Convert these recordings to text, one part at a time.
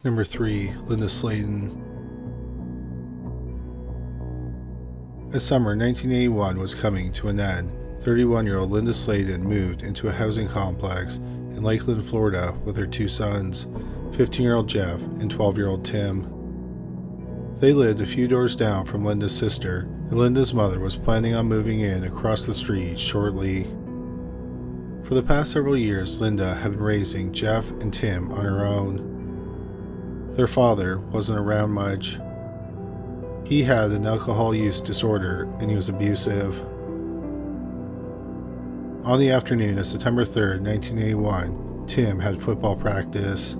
Number 3. Linda Slaten. As summer 1981 was coming to an end, 31-year-old Linda Slaten moved into a housing complex in Lakeland, Florida with her 2 sons, 15-year-old Jeff and 12-year-old Tim. They lived a few doors down from Linda's sister, and Linda's mother was planning on moving in across the street shortly. For the past several years, Linda had been raising Jeff and Tim on her own. Their father wasn't around much. He had an alcohol use disorder and he was abusive. On the afternoon of September 3rd, 1981, Tim had football practice.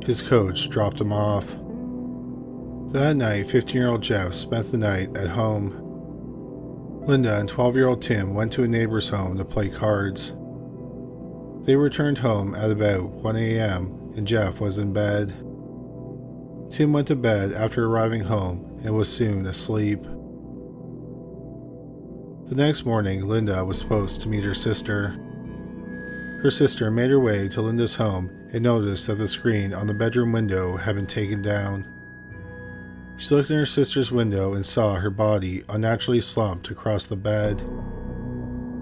His coach dropped him off. That night, 15-year-old Jeff spent the night at home. Linda and 12-year-old Tim went to a neighbor's home to play cards. They returned home at about 1 a.m. and Jeff was in bed. Tim went to bed after arriving home and was soon asleep. The next morning, Linda was supposed to meet her sister. Her sister made her way to Linda's home and noticed that the screen on the bedroom window had been taken down. She looked in her sister's window and saw her body unnaturally slumped across the bed.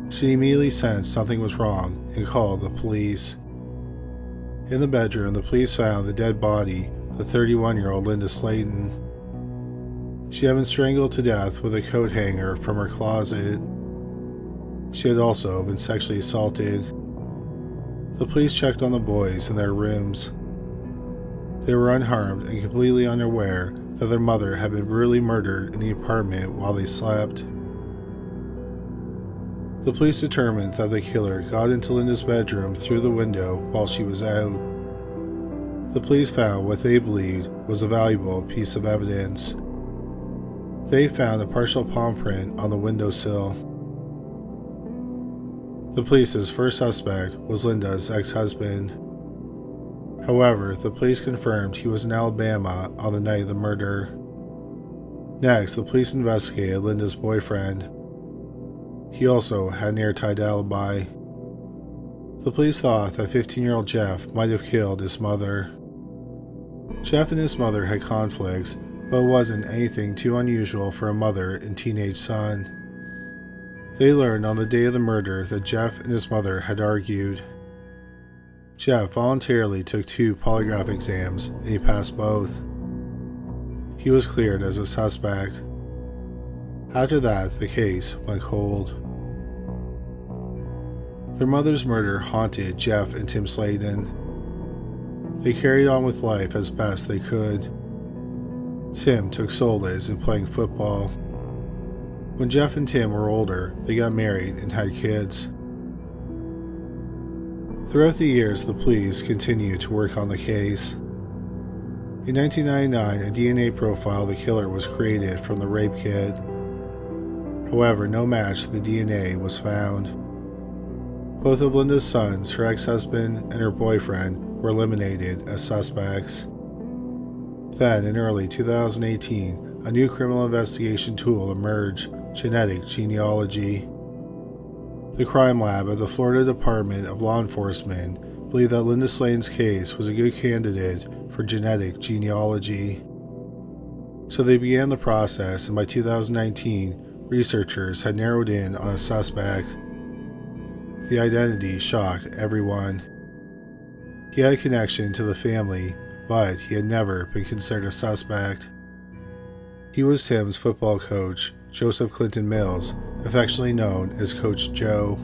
She immediately sensed something was wrong and called the police. In the bedroom, the police found the dead body of 31-year-old Linda Slaten. She had been strangled to death with a coat hanger from her closet. She had also been sexually assaulted. The police checked on the boys in their rooms. They were unharmed and completely unaware that their mother had been brutally murdered in the apartment while they slept. The police determined that the killer got into Linda's bedroom through the window while she was out. The police found what they believed was a valuable piece of evidence. They found a partial palm print on the windowsill. The police's first suspect was Linda's ex-husband. However, the police confirmed he was in Alabama on the night of the murder. Next, the police investigated Linda's boyfriend. He also had an airtight alibi. The police thought that 15-year-old Jeff might have killed his mother. Jeff and his mother had conflicts, but it wasn't anything too unusual for a mother and teenage son. They learned on the day of the murder that Jeff and his mother had argued. Jeff voluntarily took 2 polygraph exams and he passed both. He was cleared as a suspect. After that, the case went cold. Their mother's murder haunted Jeff and Tim Slaten. They carried on with life as best they could. Tim took solace in playing football. When Jeff and Tim were older, they got married and had kids. Throughout the years, the police continued to work on the case. In 1999, a DNA profile of the killer was created from the rape kit. However, no match to the DNA was found. Both of Linda's sons, her ex-husband and her boyfriend, were eliminated as suspects. Then, in early 2018, a new criminal investigation tool emerged, genetic genealogy. The crime lab at the Florida Department of Law Enforcement believed that Linda Slaten's case was a good candidate for genetic genealogy. So they began the process, and by 2019, researchers had narrowed in on a suspect. The identity shocked everyone. He had a connection to the family, but he had never been considered a suspect. He was Tim's football coach, Joseph Clinton Mills, affectionately known as Coach Joe.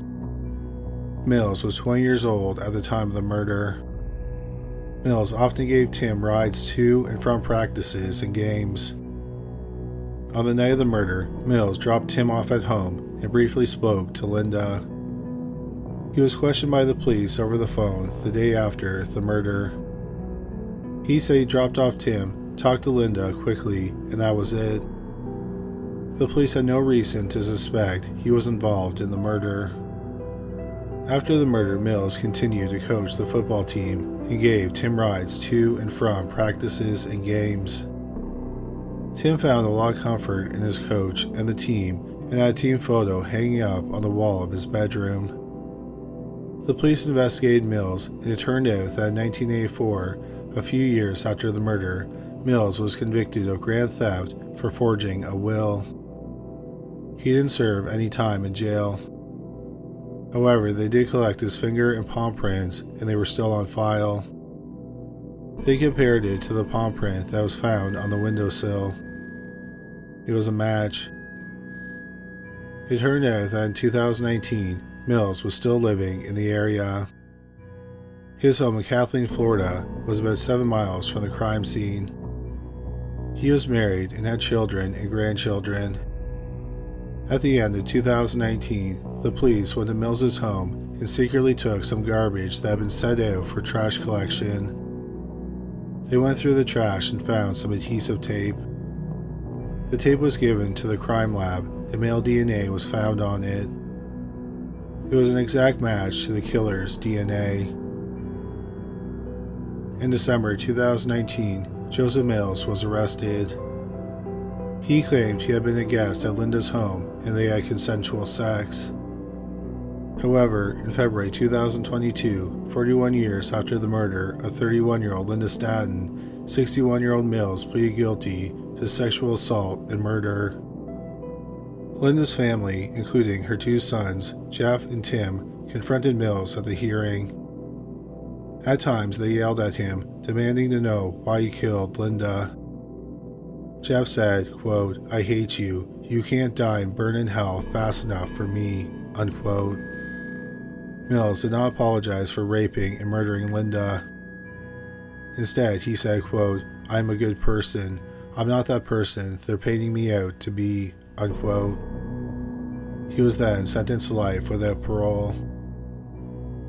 Mills was 20 years old at the time of the murder. Mills often gave Tim rides to and from practices and games. On the night of the murder, Mills dropped Tim off at home and briefly spoke to Linda. He was questioned by the police over the phone the day after the murder. He said he dropped off Tim, talked to Linda quickly, and that was it. The police had no reason to suspect he was involved in the murder. After the murder, Mills continued to coach the football team and gave Tim rides to and from practices and games. Tim found a lot of comfort in his coach and the team and had a team photo hanging up on the wall of his bedroom. The police investigated Mills, and it turned out that in 1984, A few years after the murder, Mills was convicted of grand theft for forging a will. He didn't serve any time in jail. However, they did collect his finger and palm prints, and they were still on file. They compared it to the palm print that was found on the windowsill. It was a match. It turned out that in 2019, Mills was still living in the area. His home in Kathleen, Florida, was about 7 miles from the crime scene. He was married and had children and grandchildren. At the end of 2019, the police went to Mills's home and secretly took some garbage that had been set out for trash collection. They went through the trash and found some adhesive tape. The tape was given to the crime lab and male DNA was found on it. It was an exact match to the killer's DNA. In December 2019, Joseph Mills was arrested. He claimed he had been a guest at Linda's home and they had consensual sex. However, in February 2022, 41 years after the murder of 31-year-old Linda Slaten, 61-year-old Mills pleaded guilty to sexual assault and murder. Linda's family, including her 2 sons, Jeff and Tim, confronted Mills at the hearing. At times, they yelled at him, demanding to know why he killed Linda. Jeff said, quote, "I hate you. You can't die and burn in hell fast enough for me," unquote. Mills did not apologize for raping and murdering Linda. Instead, he said, quote, "I'm a good person. I'm not that person they're painting me out to be," unquote. He was then sentenced to life without parole.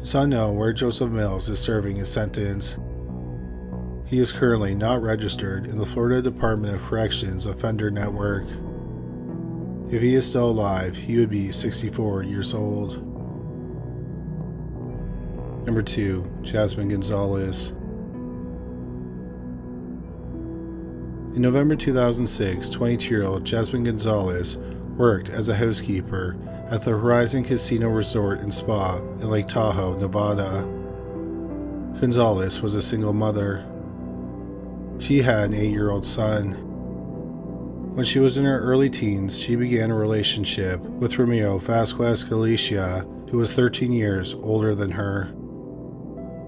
It's unknown where Joseph Mills is serving his sentence. He is currently not registered in the Florida Department of Corrections Offender Network. If he is still alive, he would be 64 years old. Number 2. Jazmin Gonzalez. In November 2006, 22-year-old Jazmin Gonzalez worked as a housekeeper at the Horizon Casino Resort and Spa in Lake Tahoe, Nevada. Gonzalez was a single mother. She had an 8-year-old son. When she was in her early teens, she began a relationship with Ramiro Vasquez Galicia, who was 13 years older than her.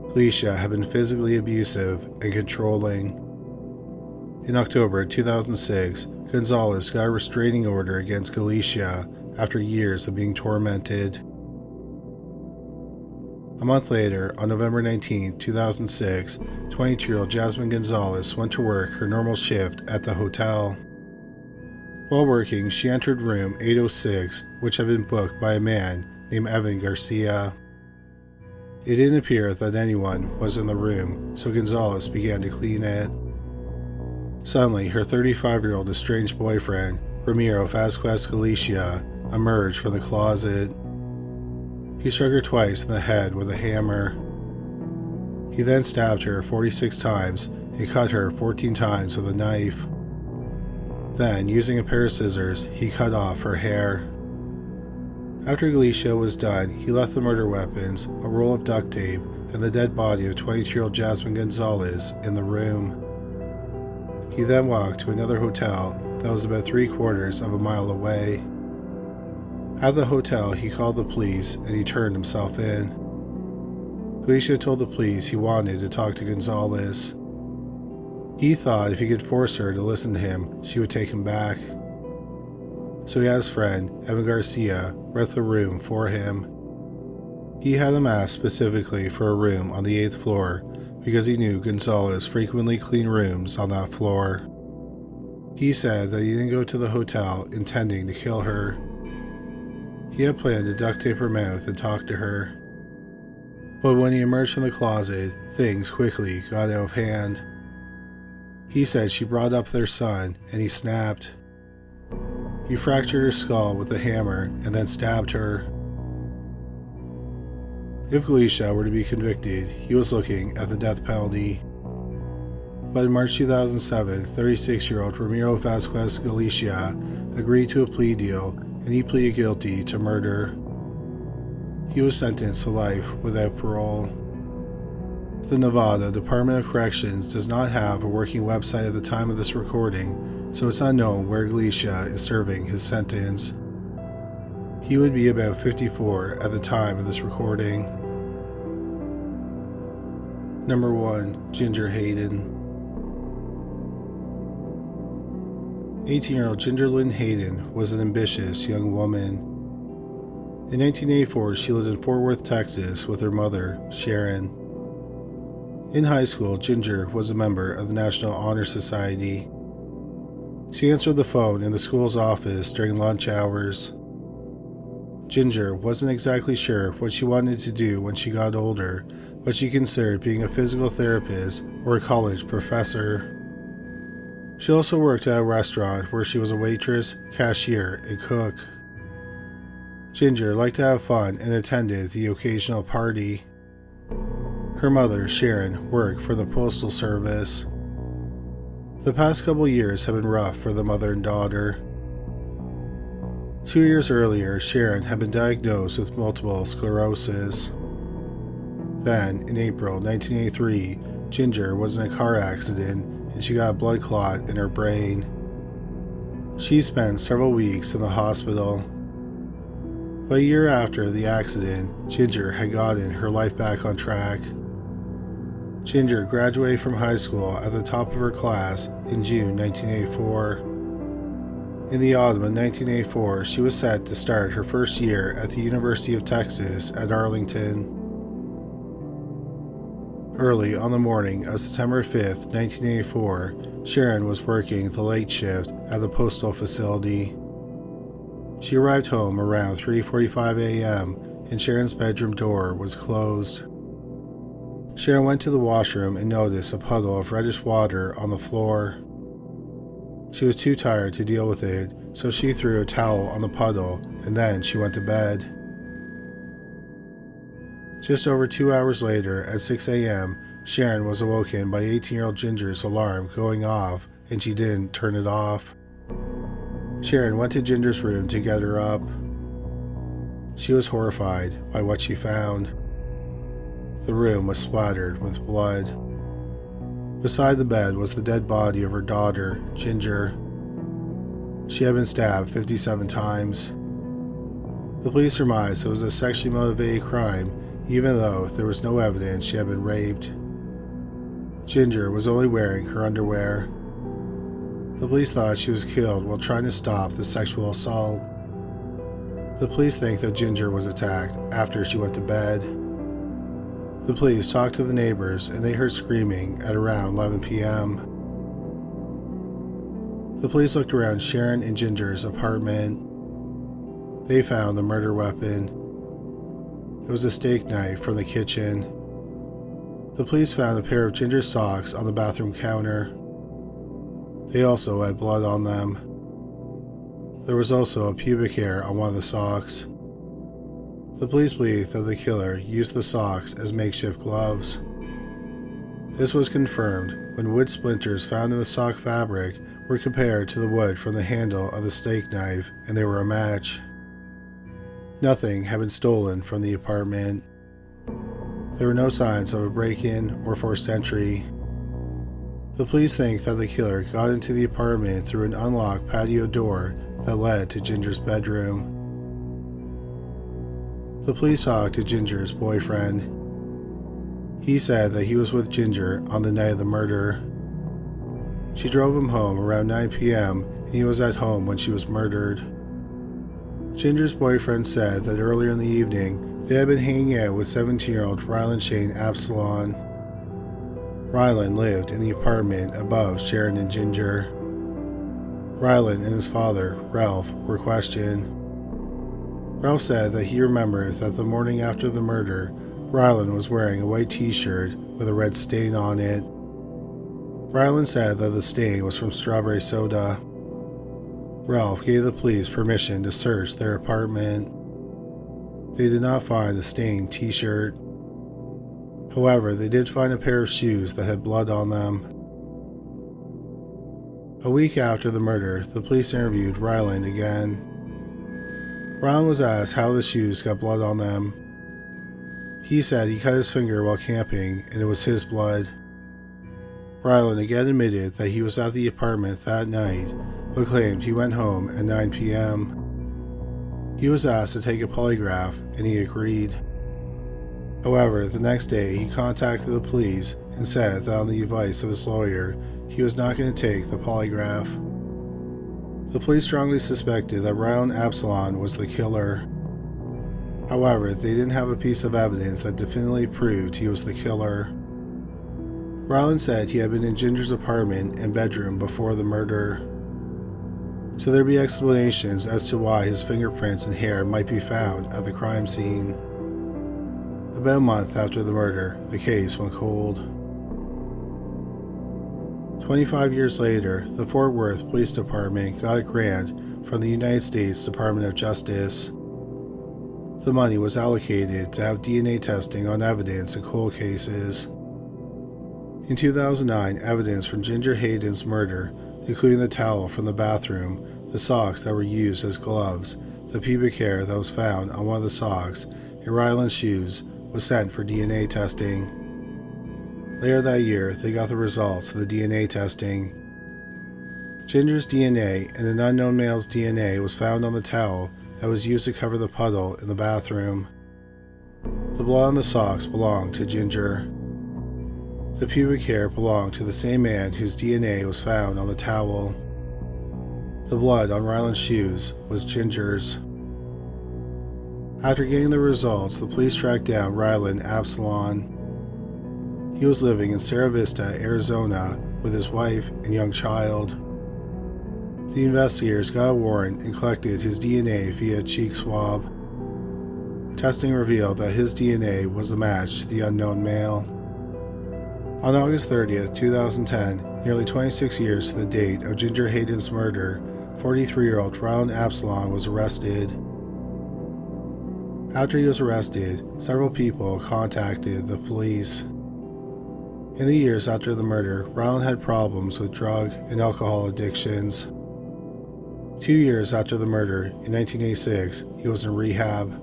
Galicia had been physically abusive and controlling. In October 2006, Gonzalez got a restraining order against Galicia after years of being tormented. A month later, on November 19, 2006, 22-year-old Jazmin Gonzalez went to work her normal shift at the hotel. While working, she entered room 806, which had been booked by a man named Evan Garcia. It didn't appear that anyone was in the room, so Gonzalez began to clean it. Suddenly, her 35-year-old estranged boyfriend, Ramiro Vasquez Galicia, emerged from the closet. He struck her twice in the head with a hammer. He then stabbed her 46 times and cut her 14 times with a knife. Then, using a pair of scissors, he cut off her hair. After Galicia was done, he left the murder weapons, a roll of duct tape, and the dead body of 22-year-old Jazmin Gonzalez in the room. He then walked to another hotel that was about 3/4 of a mile away. At the hotel, he called the police and he turned himself in. Galicia told the police he wanted to talk to Gonzalez. He thought if he could force her to listen to him, she would take him back. So he had his friend, Evan Garcia, rent the room for him. He had him ask specifically for a room on the 8th floor because he knew Gonzalez frequently cleaned rooms on that floor. He said that he didn't go to the hotel intending to kill her. He had planned to duct tape her mouth and talk to her. But when he emerged from the closet, things quickly got out of hand. He said she brought up their son and he snapped. He fractured her skull with a hammer and then stabbed her. If Galicia were to be convicted, he was looking at the death penalty. But in March 2007, 36-year-old Ramiro Vasquez Galicia agreed to a plea deal and he pleaded guilty to murder. He was sentenced to life without parole. The Nevada Department of Corrections does not have a working website at the time of this recording, so it's unknown where Gleecia is serving his sentence. He would be about 54 at the time of this recording. Number 1. Ginger Hayden. 18-year-old Ginger Lynn Hayden was an ambitious young woman. In 1984, she lived in Fort Worth, Texas with her mother, Sharon. In high school, Ginger was a member of the National Honor Society. She answered the phone in the school's office during lunch hours. Ginger wasn't exactly sure what she wanted to do when she got older, but she considered being a physical therapist or a college professor. She also worked at a restaurant where she was a waitress, cashier, and cook. Ginger liked to have fun and attended the occasional party. Her mother, Sharon, worked for the Postal Service. The past couple years have been rough for the mother and daughter. 2 years earlier, Sharon had been diagnosed with multiple sclerosis. Then, in April 1983, Ginger was in a car accident and she got a blood clot in her brain. She spent several weeks in the hospital. But a year after the accident, Ginger had gotten her life back on track. Ginger graduated from high school at the top of her class in June 1984. In the autumn of 1984, she was set to start her first year at the University of Texas at Arlington. Early on the morning of September 5, 1984, Sharon was working the late shift at the postal facility. She arrived home around 3:45 a.m. and Sharon's bedroom door was closed. Sharon went to the washroom and noticed a puddle of reddish water on the floor. She was too tired to deal with it, so she threw a towel on the puddle and then she went to bed. Just over 2 hours later, at 6 a.m., Sharon was awoken by 18-year-old Ginger's alarm going off, and she didn't turn it off. Sharon went to Ginger's room to get her up. She was horrified by what she found. The room was splattered with blood. Beside the bed was the dead body of her daughter, Ginger. She had been stabbed 57 times. The police surmised it was a sexually motivated crime, even though there was no evidence she had been raped. Ginger was only wearing her underwear. The police thought she was killed while trying to stop the sexual assault. The police think that Ginger was attacked after she went to bed. The police talked to the neighbors and they heard screaming at around 11 p.m. The police looked around Sharon and Ginger's apartment. They found the murder weapon. It was a steak knife from the kitchen. The police found a pair of Ginger's socks on the bathroom counter. They also had blood on them. There was also a pubic hair on one of the socks. The police believe that the killer used the socks as makeshift gloves. This was confirmed when wood splinters found in the sock fabric were compared to the wood from the handle of the steak knife, and they were a match. Nothing had been stolen from the apartment. There were no signs of a break-in or forced entry. The police think that the killer got into the apartment through an unlocked patio door that led to Ginger's bedroom. The police talked to Ginger's boyfriend. He said that he was with Ginger on the night of the murder. She drove him home around 9 p.m. and he was at home when she was murdered. Ginger's boyfriend said that earlier in the evening, they had been hanging out with 17-year-old Ryland Shane Absalon. Ryland lived in the apartment above Sharon and Ginger. Ryland and his father, Ralph, were questioned. Ralph said that he remembered that the morning after the murder, Ryland was wearing a white t-shirt with a red stain on it. Ryland said that the stain was from strawberry soda. Ralph gave the police permission to search their apartment. They did not find the stained t-shirt. However, they did find a pair of shoes that had blood on them. A week after the murder, the police interviewed Ryland again. Ryland was asked how the shoes got blood on them. He said he cut his finger while camping and it was his blood. Ryland again admitted that he was at the apartment that night, but claimed he went home at 9 p.m. He was asked to take a polygraph and he agreed. However, the next day he contacted the police and said that on the advice of his lawyer, he was not going to take the polygraph. The police strongly suspected that Ryland Absalon was the killer. However, they didn't have a piece of evidence that definitively proved he was the killer. Ryland said he had been in Ginger's apartment and bedroom before the murder. So there'd be explanations as to why his fingerprints and hair might be found at the crime scene. About a month after the murder, the case went cold. 25 years later, the Fort Worth Police Department got a grant from the United States Department of Justice. The money was allocated to have DNA testing on evidence in cold cases. In 2009, evidence from Ginger Hayden's murder, including the towel from the bathroom, the socks that were used as gloves, the pubic hair that was found on one of the socks, and Ryland's shoes, was sent for DNA testing. Later that year, they got the results of the DNA testing. Ginger's DNA and an unknown male's DNA was found on the towel that was used to cover the puddle in the bathroom. The blood on the socks belonged to Ginger. The pubic hair belonged to the same man whose DNA was found on the towel. The blood on Ryland's shoes was Ginger's. After getting the results, the police tracked down Ryland Absalon. He was living in Sierra Vista, Arizona, with his wife and young child. The investigators got a warrant and collected his DNA via a cheek swab. Testing revealed that his DNA was a match to the unknown male. On August 30th, 2010, nearly 26 years to the date of Ginger Hayden's murder, 43-year-old Ryland Absalon was arrested. After he was arrested, several people contacted the police. In the years after the murder, Ryland had problems with drug and alcohol addictions. 2 years after the murder, in 1986, he was in rehab.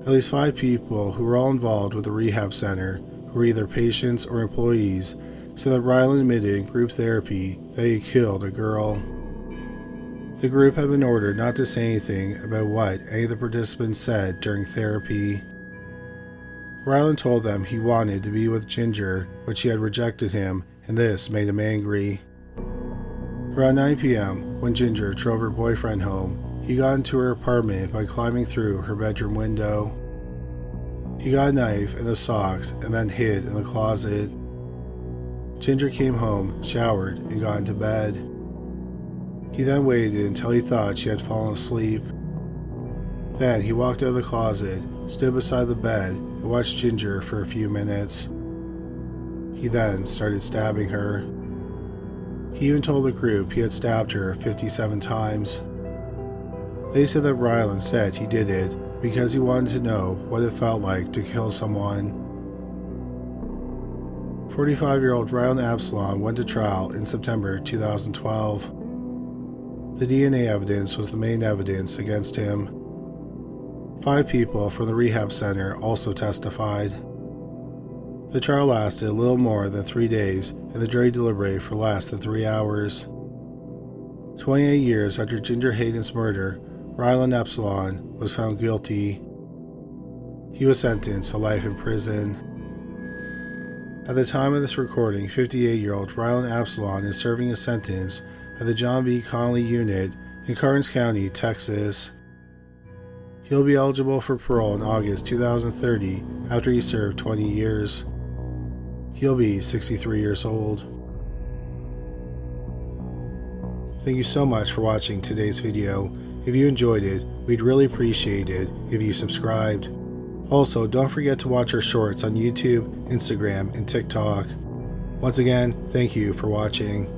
At least 5 people who were all involved with the rehab center, who were either patients or employees, said that Ryland admitted in group therapy that he killed a girl. The group had been ordered not to say anything about what any of the participants said during therapy. Ryland told them he wanted to be with Ginger, but she had rejected him, and this made him angry. Around 9 p.m., when Ginger drove her boyfriend home, he got into her apartment by climbing through her bedroom window. He got a knife and the socks and then hid in the closet. Ginger came home, showered, and got into bed. He then waited until he thought she had fallen asleep. Then he walked out of the closet, stood beside the bed, and watched Ginger for a few minutes. He then started stabbing her. He even told the group he had stabbed her 57 times. They said that Ryland said he did it because he wanted to know what it felt like to kill someone. 45-year-old Ryland Absalon went to trial in September 2012. The DNA evidence was the main evidence against him. 5 people from the rehab center also testified. The trial lasted a little more than 3 days, and the jury deliberated for less than 3 hours. 28 years after Ginger Hayden's murder, Ryland Absalon was found guilty. He was sentenced to life in prison. At the time of this recording, 58-year-old Ryland Absalon is serving a sentence at the John B. Connolly Unit in Karnes County, Texas. He'll be eligible for parole in August 2030 after he served 20 years. He'll be 63 years old. Thank you so much for watching today's video. If you enjoyed it, we'd really appreciate it if you subscribed. Also, don't forget to watch our shorts on YouTube, Instagram, and TikTok. Once again, thank you for watching.